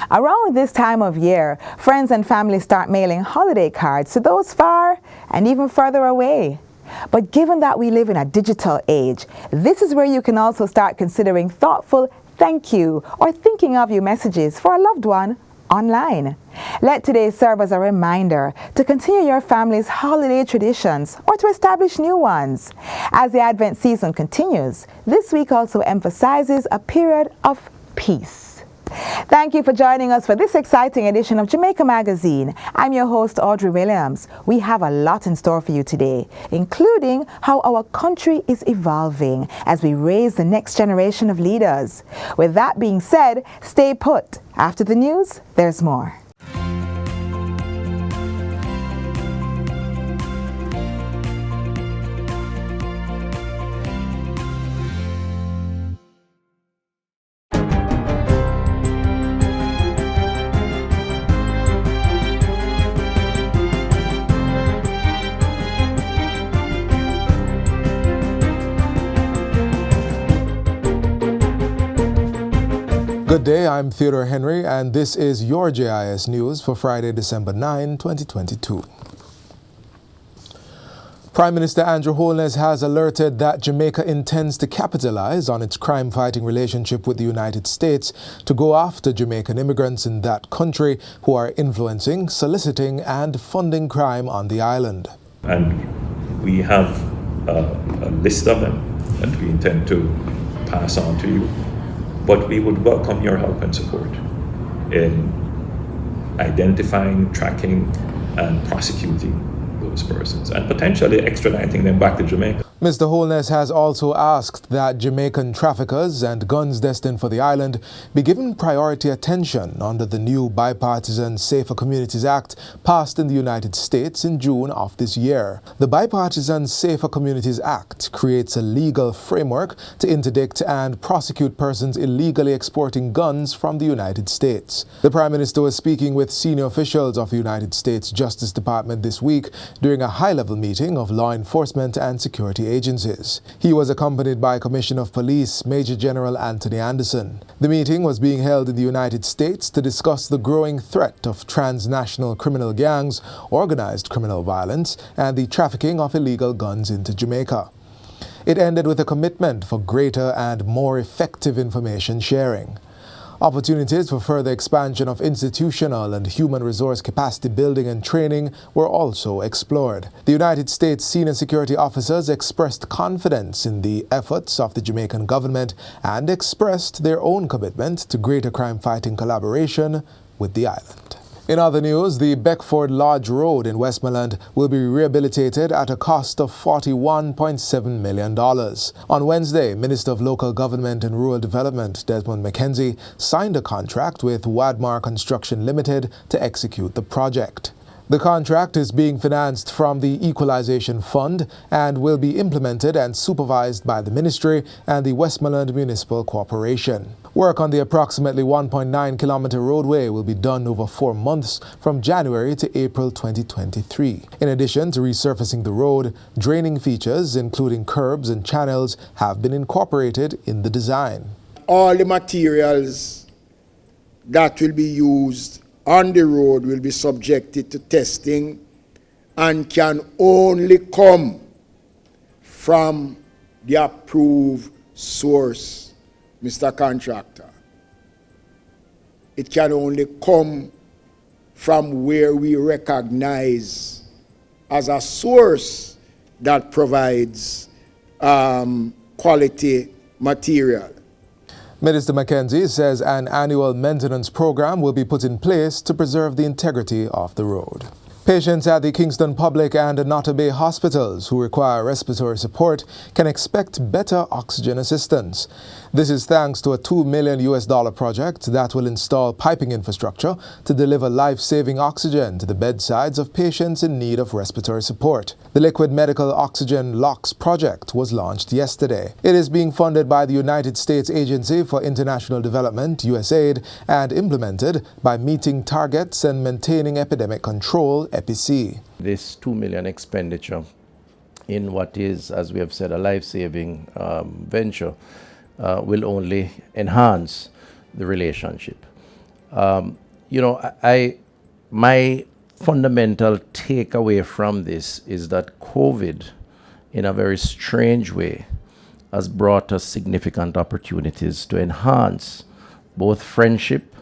Around this time of year, friends and family start mailing holiday cards to those far and even further away. But given that we live in a digital age, this is where you can also start considering thoughtful thank you or thinking of you messages for a loved one online. Let today serve as a reminder to continue your family's holiday traditions or to establish new ones. As the Advent season continues, this week also emphasizes a period of peace. Thank you for joining us for this exciting edition of Jamaica Magazine. I'm your host, Audrey Williams. We have a lot in store for you today, including how our country is evolving as we raise the next generation of leaders. With that being said, stay put. After the news, there's more. Good day, I'm Theodore Henry, and this is your JIS News for Friday, December 9, 2022. Prime Minister Andrew Holness has alerted that Jamaica intends to capitalize on its crime-fighting relationship with the United States to go after Jamaican immigrants in that country who are influencing, soliciting, and funding crime on the island. And we have a list of them that we intend to pass on to you. But we would welcome your help and support in identifying, tracking, and prosecuting those persons and potentially extraditing them back to Jamaica. Mr. Holness has also asked that Jamaican traffickers and guns destined for the island be given priority attention under the new Bipartisan Safer Communities Act passed in the United States in June of this year. The Bipartisan Safer Communities Act creates a legal framework to interdict and prosecute persons illegally exporting guns from the United States. The Prime Minister was speaking with senior officials of the United States Justice Department this week during a high-level meeting of law enforcement and security agencies. He was accompanied by Commissioner of Police Major General Anthony Anderson. The meeting was being held in the United States to discuss the growing threat of transnational criminal gangs, organized criminal violence, and the trafficking of illegal guns into Jamaica. It ended with a commitment for greater and more effective information sharing. Opportunities for further expansion of institutional and human resource capacity building and training were also explored. The United States senior security officers expressed confidence in the efforts of the Jamaican government and expressed their own commitment to greater crime-fighting collaboration with the island. In other news, the Beckford Lodge Road in Westmoreland will be rehabilitated at a cost of $41.7 million. On Wednesday, Minister of Local Government and Rural Development Desmond McKenzie signed a contract with Wadmar Construction Limited to execute the project. The contract is being financed from the Equalization Fund and will be implemented and supervised by the Ministry and the Westmoreland Municipal Corporation. Work on the approximately 1.9-kilometer roadway will be done over 4 months from January to April 2023. In addition to resurfacing the road, draining features, including curbs and channels, have been incorporated in the design. All the materials that will be used on the road will be subjected to testing and can only come from the approved source, Mr. Contractor. It can only come from where we recognize as a source that provides quality material. Minister McKenzie says an annual maintenance program will be put in place to preserve the integrity of the road. Patients at the Kingston Public and Notta Bay hospitals who require respiratory support can expect better oxygen assistance. This is thanks to a $2 million project that will install piping infrastructure to deliver life-saving oxygen to the bedsides of patients in need of respiratory support. The Liquid Medical Oxygen LOX project was launched yesterday. It is being funded by the United States Agency for International Development, USAID, and implemented by Meeting Targets and Maintaining Epidemic Control, EPIC. This $2 million expenditure in what is, as we have said, a life-saving venture will only enhance the relationship. My fundamental takeaway from this is that COVID, in a very strange way, has brought us significant opportunities to enhance both friendship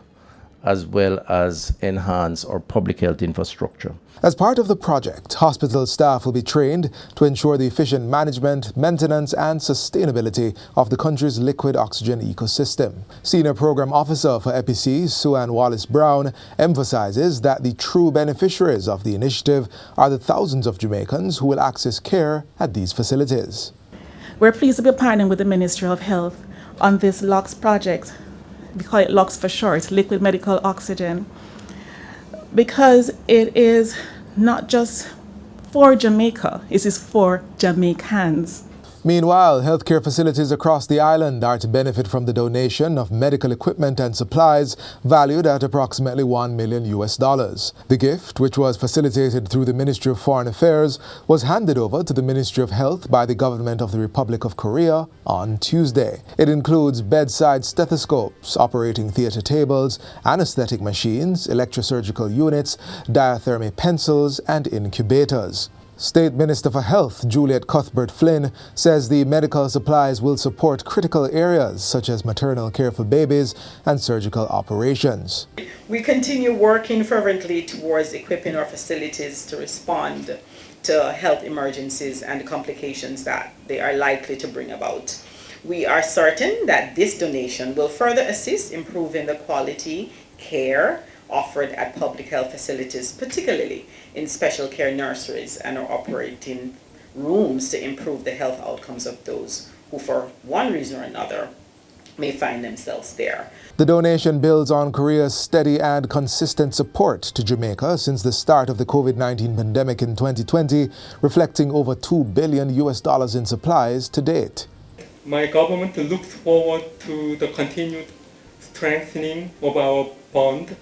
as well as enhance our public health infrastructure. As part of the project, hospital staff will be trained to ensure the efficient management, maintenance and sustainability of the country's liquid oxygen ecosystem. Senior Program Officer for EPIC, Sue-Ann Wallace-Brown, emphasizes that the true beneficiaries of the initiative are the thousands of Jamaicans who will access care at these facilities. We're pleased to be partnering with the Ministry of Health on this LOX project. We call it LOX for short, liquid medical oxygen, because it is not just for Jamaica, it is for Jamaicans. Meanwhile, healthcare facilities across the island are to benefit from the donation of medical equipment and supplies valued at approximately $1 million. The gift, which was facilitated through the Ministry of Foreign Affairs, was handed over to the Ministry of Health by the government of the Republic of Korea on Tuesday. It includes bedside stethoscopes, operating theater tables, anesthetic machines, electrosurgical units, diathermy pencils, and incubators. State Minister for Health, Juliet Cuthbert-Flynn, says the medical supplies will support critical areas such as maternal care for babies and surgical operations. We continue working fervently towards equipping our facilities to respond to health emergencies and complications that they are likely to bring about. We are certain that this donation will further assist improving the quality care offered at public health facilities, particularly in special care nurseries and our operating rooms, to improve the health outcomes of those who, for one reason or another, may find themselves there. The donation builds on Korea's steady and consistent support to Jamaica since the start of the COVID-19 pandemic in 2020, reflecting over $2 billion in supplies to date. My government looks forward to the continued strengthening of our bond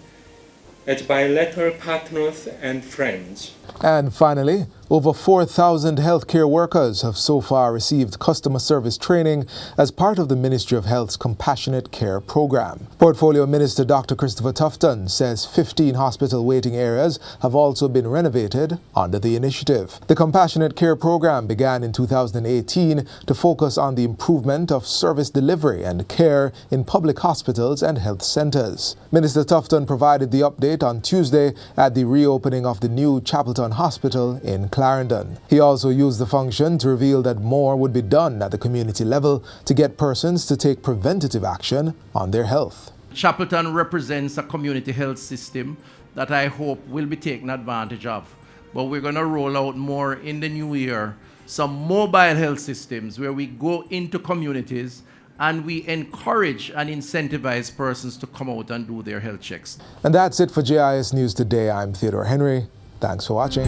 as bilateral partners and friends. And finally, over 4,000 healthcare workers have so far received customer service training as part of the Ministry of Health's Compassionate Care program. Portfolio Minister Dr. Christopher Tufton says 15 hospital waiting areas have also been renovated under the initiative. The Compassionate Care program began in 2018 to focus on the improvement of service delivery and care in public hospitals and health centers. Minister Tufton provided the update on Tuesday at the reopening of the new Chapelton Hospital in Clarendon. He also used the function to reveal that more would be done at the community level to get persons to take preventative action on their health. Chapelton represents a community health system that I hope will be taken advantage of. But we're going to roll out more in the new year, some mobile health systems where we go into communities and we encourage and incentivize persons to come out and do their health checks. And that's it for JIS News Today. I'm Theodore Henry. Thanks for watching.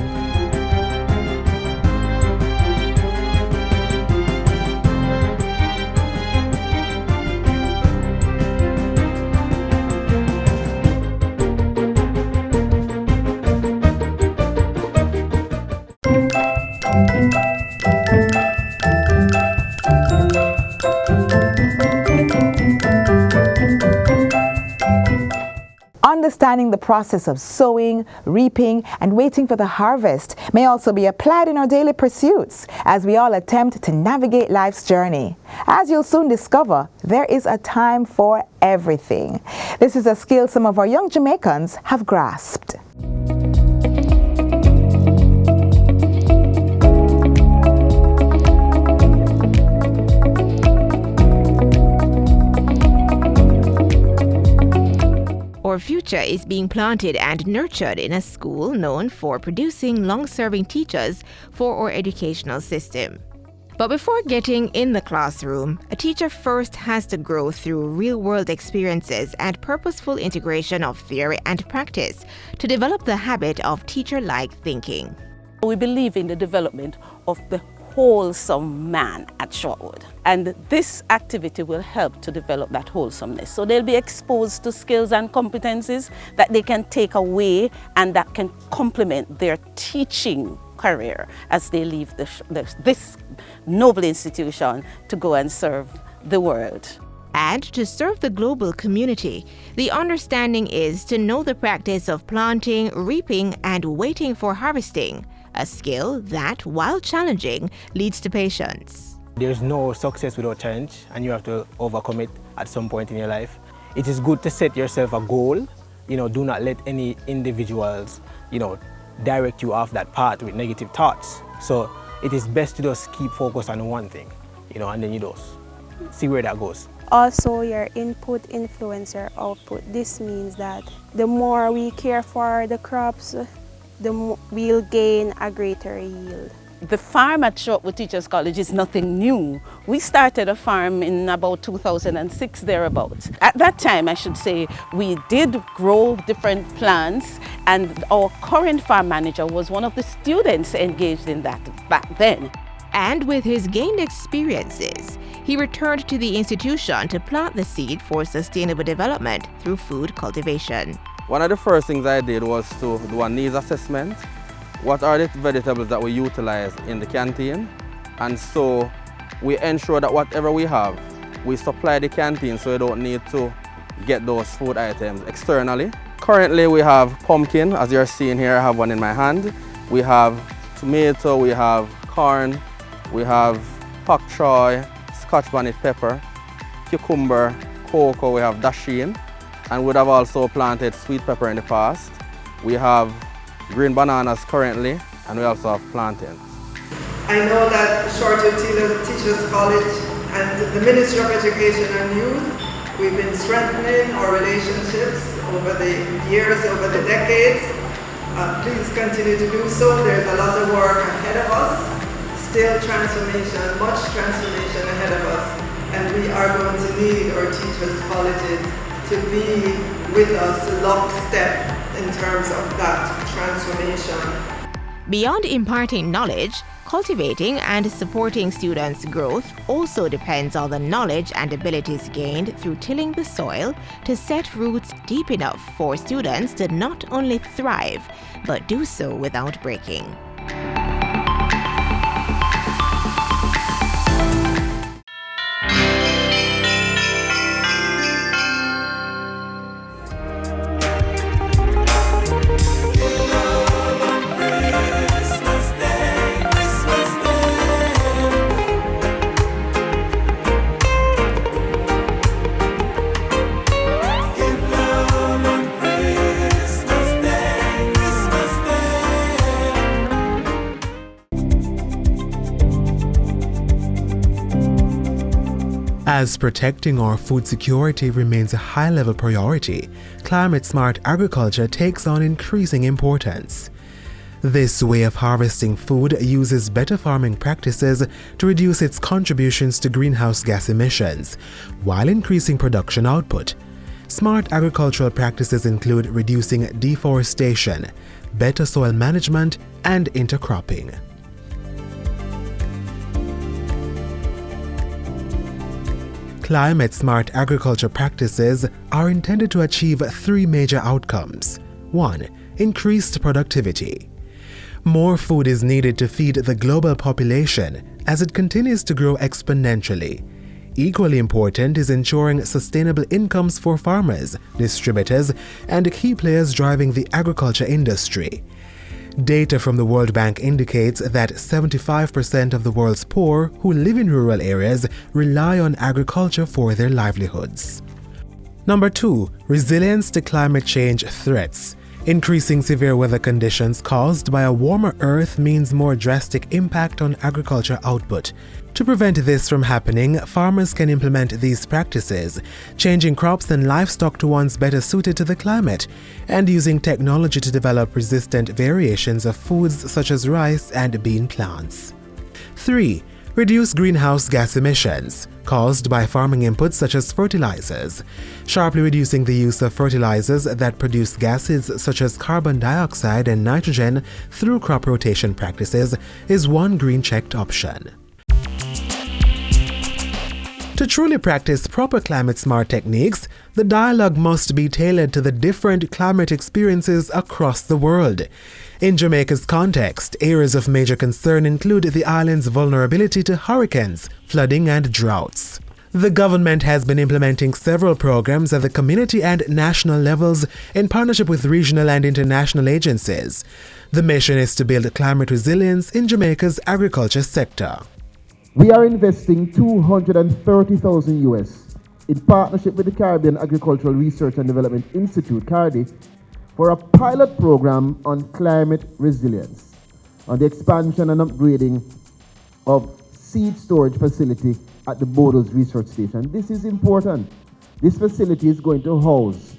Understanding the process of sowing, reaping, and waiting for the harvest may also be applied in our daily pursuits as we all attempt to navigate life's journey. As you'll soon discover, there is a time for everything. This is a skill some of our young Jamaicans have grasped. Our future is being planted and nurtured in a school known for producing long-serving teachers for our educational system. But before getting in the classroom, a teacher first has to grow through real-world experiences and purposeful integration of theory and practice to develop the habit of teacher-like thinking. We believe in the development of the wholesome man at Shortwood, and this activity will help to develop that wholesomeness. So they'll be exposed to skills and competencies that they can take away and that can complement their teaching career as they leave this noble institution to go and serve the world. And to serve the global community, the understanding is to know the practice of planting, reaping, and waiting for harvesting, a skill that, while challenging, leads to patience. There's no success without challenge, and you have to overcome it at some point in your life. It is good to set yourself a goal. Do not let any individuals, direct you off that path with negative thoughts. So it is best to just keep focused on one thing, and then you just see where that goes. Also, your input influence your output. This means that the more we care for the crops, the more we'll gain a greater yield. The farm at Shortwood Teachers College is nothing new. We started a farm in about 2006 thereabouts. At that time, I should say, we did grow different plants, and our current farm manager was one of the students engaged in that back then. And with his gained experiences, he returned to the institution to plant the seed for sustainable development through food cultivation. One of the first things I did was to do a needs assessment. What are the vegetables that we utilize in the canteen? And so we ensure that whatever we have, we supply the canteen so we don't need to get those food items externally. Currently we have pumpkin, as you're seeing here, I have one in my hand. We have tomato, we have corn, we have pak choy, Scotch bonnet pepper, cucumber, cocoa, we have dasheen, and we would have also planted sweet pepper in the past. We have green bananas currently, and we also have plantains. I know that Shortwood Teachers College and the Ministry of Education and Youth, we've been strengthening our relationships over the years, over the decades. Please continue to do so. There's a lot of work ahead of us. Still transformation, much transformation ahead of us, and we are going to need our teachers' colleges to be with us lockstep in terms of that transformation. Beyond imparting knowledge, cultivating and supporting students' growth also depends on the knowledge and abilities gained through tilling the soil to set roots deep enough for students to not only thrive, but do so without breaking. As protecting our food security remains a high-level priority, climate-smart agriculture takes on increasing importance. This way of harvesting food uses better farming practices to reduce its contributions to greenhouse gas emissions, while increasing production output. Smart agricultural practices include reducing deforestation, better soil management, and intercropping. Climate-smart agriculture practices are intended to achieve three major outcomes. 1. Increased productivity. More food is needed to feed the global population as it continues to grow exponentially. Equally important is ensuring sustainable incomes for farmers, distributors, and key players driving the agriculture industry. Data from the World Bank indicates that 75% of the world's poor who live in rural areas rely on agriculture for their livelihoods. Number 2. Resilience to climate change threats. Increasing severe weather conditions caused by a warmer Earth means more drastic impact on agriculture output. To prevent this from happening, farmers can implement these practices, changing crops and livestock to ones better suited to the climate, and using technology to develop resistant variations of foods such as rice and bean plants. 3. Reduce greenhouse gas emissions, caused by farming inputs such as fertilizers. Sharply reducing the use of fertilizers that produce gases such as carbon dioxide and nitrogen through crop rotation practices is one green-checked option. To truly practice proper climate-smart techniques, the dialogue must be tailored to the different climate experiences across the world. In Jamaica's context, areas of major concern include the island's vulnerability to hurricanes, flooding, and droughts. The government has been implementing several programs at the community and national levels in partnership with regional and international agencies. The mission is to build climate resilience in Jamaica's agriculture sector. We are investing $230,000 US in partnership with the Caribbean Agricultural Research and Development Institute, CARDI, for a pilot program on climate resilience, on the expansion and upgrading of seed storage facility at the Bodles Research Station. This is important. This facility is going to house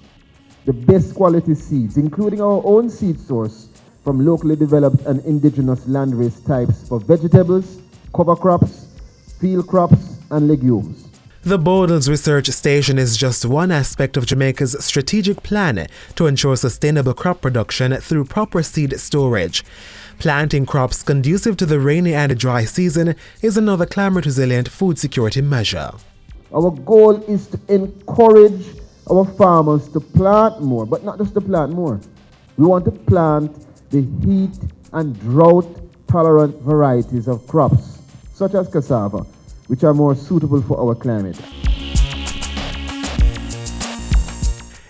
the best quality seeds, including our own seed source from locally developed and indigenous landrace types for vegetables, cover crops, field crops, and legumes. The Bodles Research Station is just one aspect of Jamaica's strategic plan to ensure sustainable crop production through proper seed storage. Planting crops conducive to the rainy and dry season is another climate-resilient food security measure. Our goal is to encourage our farmers to plant more, but not just to plant more. We want to plant the heat and drought-tolerant varieties of crops, such as cassava, which are more suitable for our climate.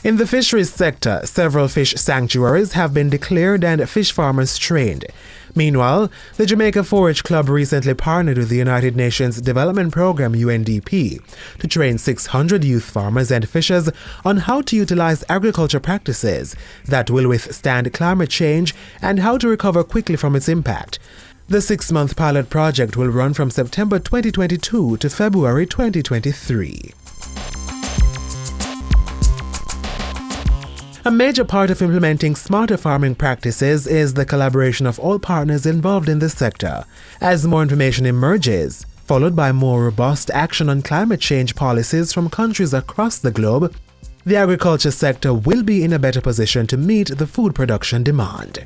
In the fisheries sector, several fish sanctuaries have been declared and fish farmers trained. Meanwhile, the Jamaica Forage Club recently partnered with the United Nations Development Programme UNDP to train 600 youth farmers and fishers on how to utilize agriculture practices that will withstand climate change and how to recover quickly from its impact. The 6-month pilot project will run from September 2022 to February 2023. A major part of implementing smarter farming practices is the collaboration of all partners involved in this sector. As more information emerges, followed by more robust action on climate change policies from countries across the globe, the agriculture sector will be in a better position to meet the food production demand.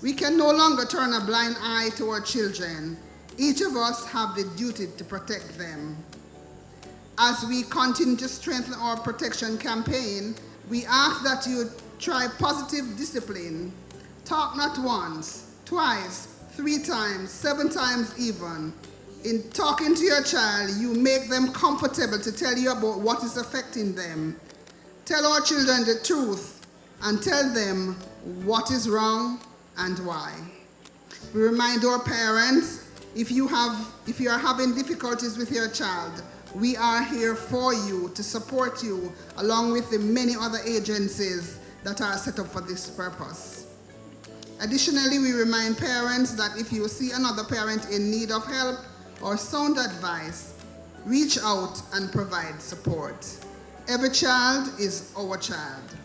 We can no longer turn a blind eye to our children. Each of us have the duty to protect them. As we continue to strengthen our protection campaign, we ask that you try positive discipline. Talk not once, twice, 3 times, 7 times even. In talking to your child, you make them comfortable to tell you about what is affecting them. Tell our children the truth and tell them what is wrong and why. We remind our parents, if you are having difficulties with your child, we are here for you, to support you, along with the many other agencies that are set up for this purpose. Additionally, we remind parents that if you see another parent in need of help or sound advice, reach out and provide support. Every child is our child.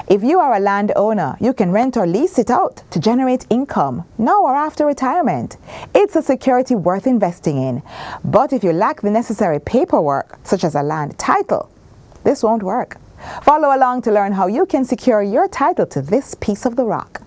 If you are a landowner, you can rent or lease it out to generate income, now or after retirement. It's a security worth investing in. But if you lack the necessary paperwork, such as a land title, this won't work. Follow along to learn how you can secure your title to this piece of the rock.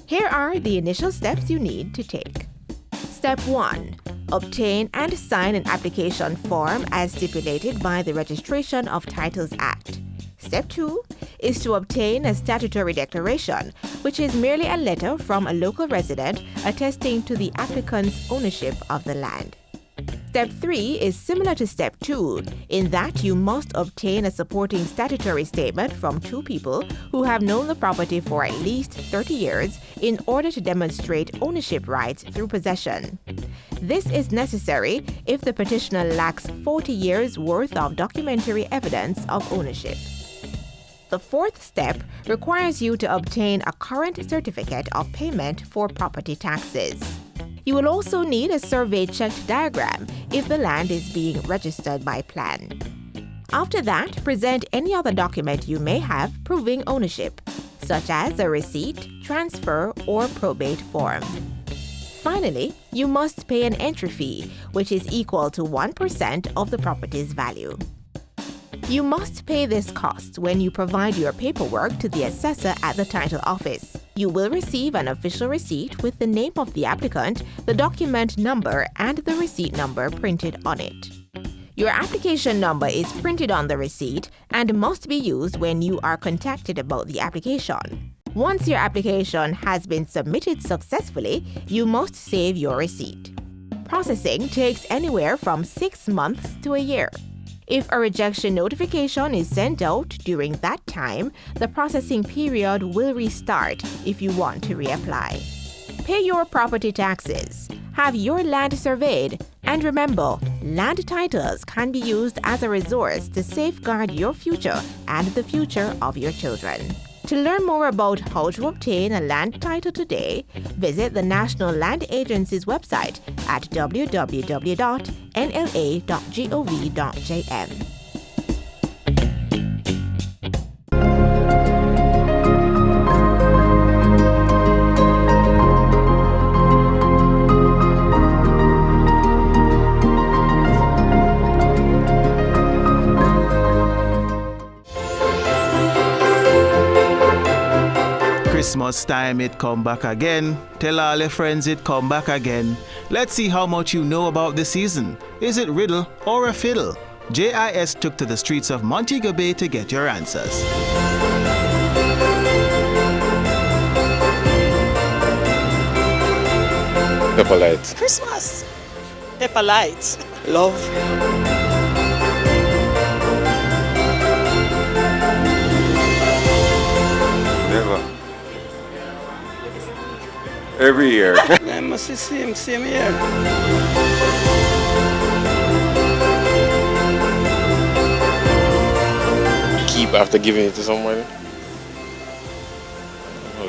Here are the initial steps you need to take. Step 1. Obtain and sign an application form as stipulated by the Registration of Titles Act. Step 2 is to obtain a statutory declaration, which is merely a letter from a local resident attesting to the applicant's ownership of the land. Step 3 is similar to Step 2 in that you must obtain a supporting statutory statement from 2 people who have known the property for at least 30 years in order to demonstrate ownership rights through possession. This is necessary if the petitioner lacks 40 years' worth of documentary evidence of ownership. The 4th step requires you to obtain a current certificate of payment for property taxes. You will also need a survey-checked diagram if the land is being registered by plan. After that, present any other document you may have proving ownership, such as a receipt, transfer, or probate form. Finally, you must pay an entry fee, which is equal to 1% of the property's value. You must pay this cost when you provide your paperwork to the assessor at the title office. You will receive an official receipt with the name of the applicant, the document number, and the receipt number printed on it. Your application number is printed on the receipt and must be used when you are contacted about the application. Once your application has been submitted successfully, you must save your receipt. Processing takes anywhere from 6 months to a year. If a rejection notification is sent out during that time, the processing period will restart if you want to reapply. Pay your property taxes, have your land surveyed, and remember, land titles can be used as a resource to safeguard your future and the future of your children. To learn more about how to obtain a land title today, visit the National Land Agency's website at www.nla.gov.jm. Christmas time it come back again. Tell all your friends it come back again. Let's see how much you know about the season. Is it riddle or a fiddle? JIS took to the streets of Montego Bay to get your answers. Pepper lights. Christmas. Pepper lights. Love. Never. Every year. I must see same year. Keep after giving it to someone.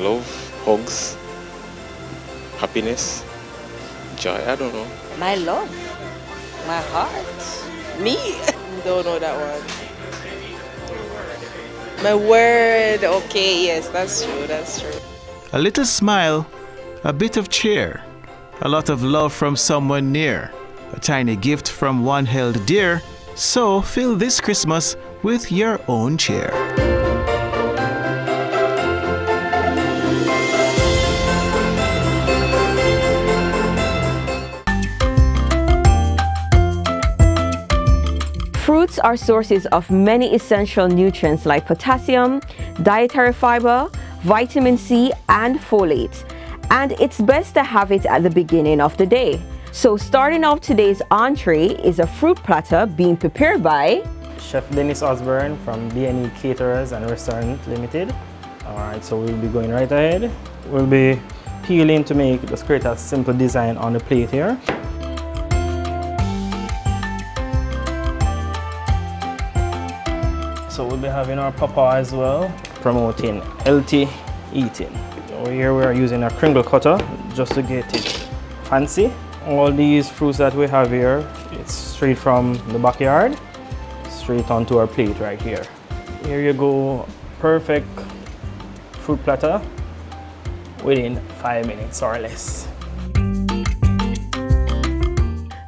Love, hugs, happiness, joy, I don't know. My love, my heart, me. Don't know that one. My word, okay, yes, that's true, that's true. A little smile, a bit of cheer, a lot of love from someone near, a tiny gift from one held dear. So fill this Christmas with your own cheer. Fruits are sources of many essential nutrients like potassium, dietary fiber, vitamin C, and folate. And it's best to have it at the beginning of the day. So starting off today's entree is a fruit platter being prepared by Chef Dennis Osborne from B&E Caterers and Restaurant Limited. Alright, so we'll be going right ahead. We'll be peeling to just create a simple design on the plate here. So we'll be having our papa as well, promoting healthy eating. Over here we are using a kringle cutter just to get it fancy. All these fruits that we have here, it's straight from the backyard, straight onto our plate right here. Here you go, perfect fruit platter within 5 minutes or less.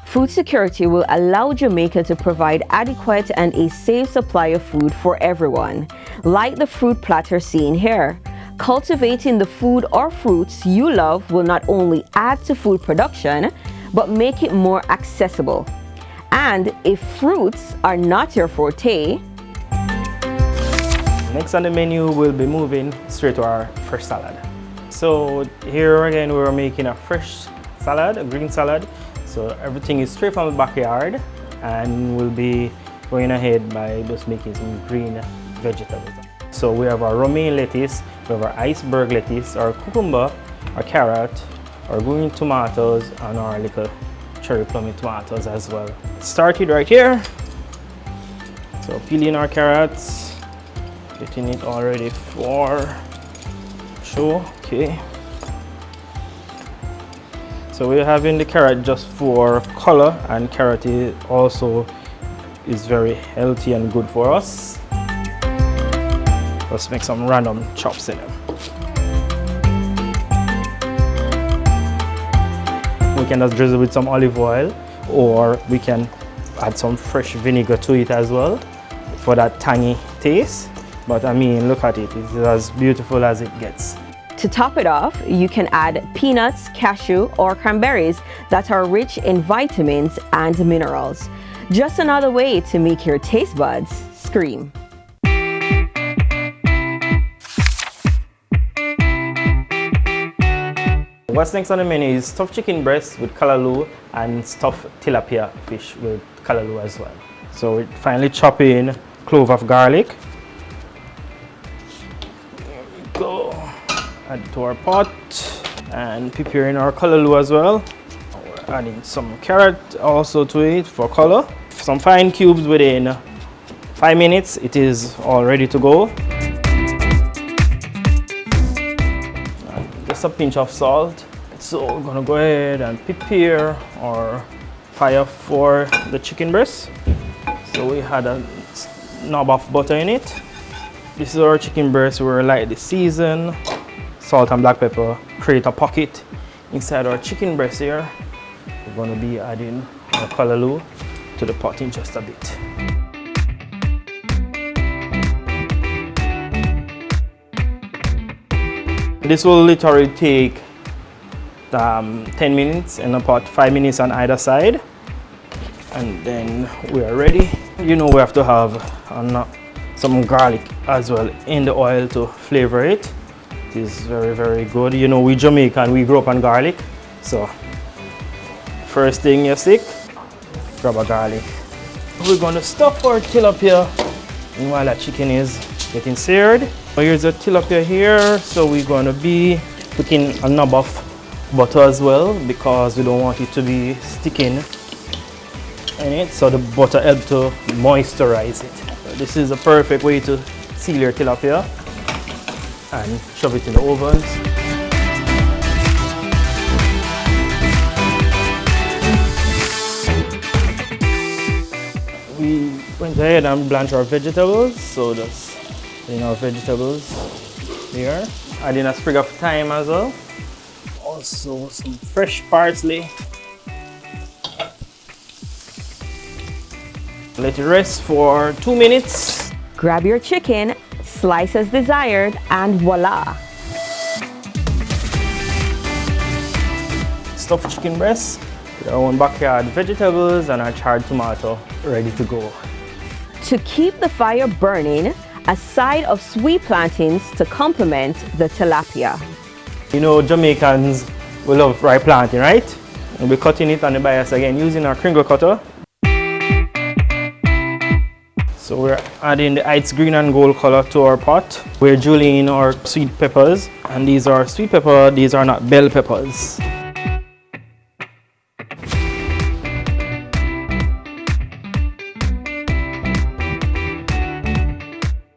Food security will allow Jamaica to provide adequate and a safe supply of food for everyone, like the fruit platter seen here. Cultivating the food or fruits you love will not only add to food production, but make it more accessible. And if fruits are not your forte, next on the menu, we'll be moving straight to our fresh salad. So here again, we're making a fresh salad, a green salad. So everything is straight from the backyard, and we'll be going ahead by just making some green vegetables. So we have our romaine lettuce, we have our iceberg lettuce, our cucumber, our carrot, our green tomatoes, and our little cherry plum tomatoes as well. Started right here. So peeling our carrots, getting it all ready for show. Okay. So we're having the carrot just for color, and carrot also is very healthy and good for us. Let's make some random chops in them. can just drizzle with some olive oil, or we can add some fresh vinegar to it as well for that tangy taste. But I mean, look at it, it's as beautiful as it gets. To top it off, you can add peanuts, cashew, or cranberries that are rich in vitamins and minerals. Just another way to make your taste buds scream. What's next on the menu is stuffed chicken breast with callaloo and stuffed tilapia fish with callaloo as well. So we finally chop in clove of garlic. There we go. Add it to our pot and prepare in our callaloo as well. We're adding some carrot also to it for color. Some fine cubes within 5 minutes. It is all ready to go. Just a pinch of salt. So we're gonna go ahead and prepare our fire for the chicken breast. So we had a knob of butter in it. This is our chicken breast. We're lightly seasoned, salt and black pepper. Create a pocket inside our chicken breast here. We're gonna be adding our callaloo to the pot in just a bit. This will literally take 10 minutes in the pot, 5 minutes on either side, and then we are ready. You know, we have to have some garlic as well in the oil to flavor it. It is very, very good. You know, we Jamaican, we grew up on garlic, so first thing you stick, grab a garlic. We're going to stuff our tilapia while that chicken is getting seared. Here's the tilapia here, so we're going to be putting a knob of butter as well because we don't want it to be sticking in it, so the butter helps to moisturize it. So this is a perfect way to seal your tilapia and shove it in the ovens. We went ahead and blanched our vegetables, so just in our vegetables here, adding a sprig of thyme as well. Also some fresh parsley. Let it rest for 2 minutes. Grab your chicken, slice as desired, and voila! Stuffed chicken breast with our own backyard vegetables and our charred tomato ready to go. To keep the fire burning, a side of sweet plantains to complement the tilapia. You know, Jamaicans, we love ripe plantain, right? And we're cutting it on the bias again using our kringle cutter. So we're adding the ice green and gold color to our pot. We're julienne our sweet peppers, and these are sweet pepper, these are not bell peppers.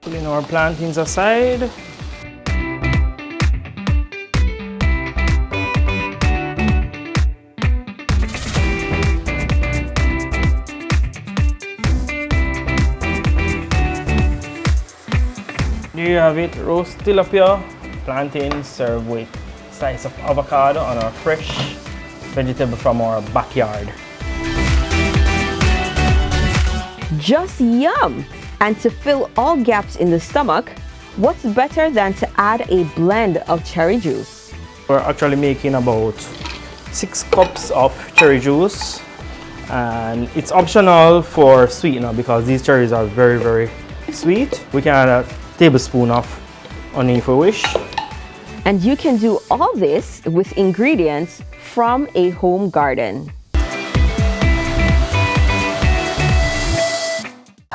Putting our plantains aside. There you have it, roast tilapia, plantains served with a slice of avocado on our fresh vegetable from our backyard. Just yum! And to fill all gaps in the stomach, what's better than to add a blend of cherry juice? We're actually making about 6 cups of cherry juice, and it's optional for sweetener because these cherries are very, very sweet. We can add a tablespoon of honey if we wish. And you can do all this with ingredients from a home garden.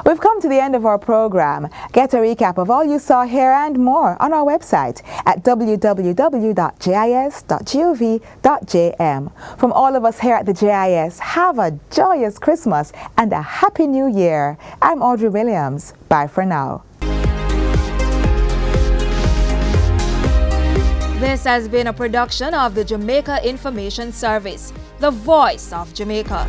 We've come to the end of our program. Get a recap of all you saw here and more on our website at www.jis.gov.jm. From all of us here at the JIS, have a joyous Christmas and a Happy New Year. I'm Audrey Williams. Bye for now. This has been a production of the Jamaica Information Service, the voice of Jamaica.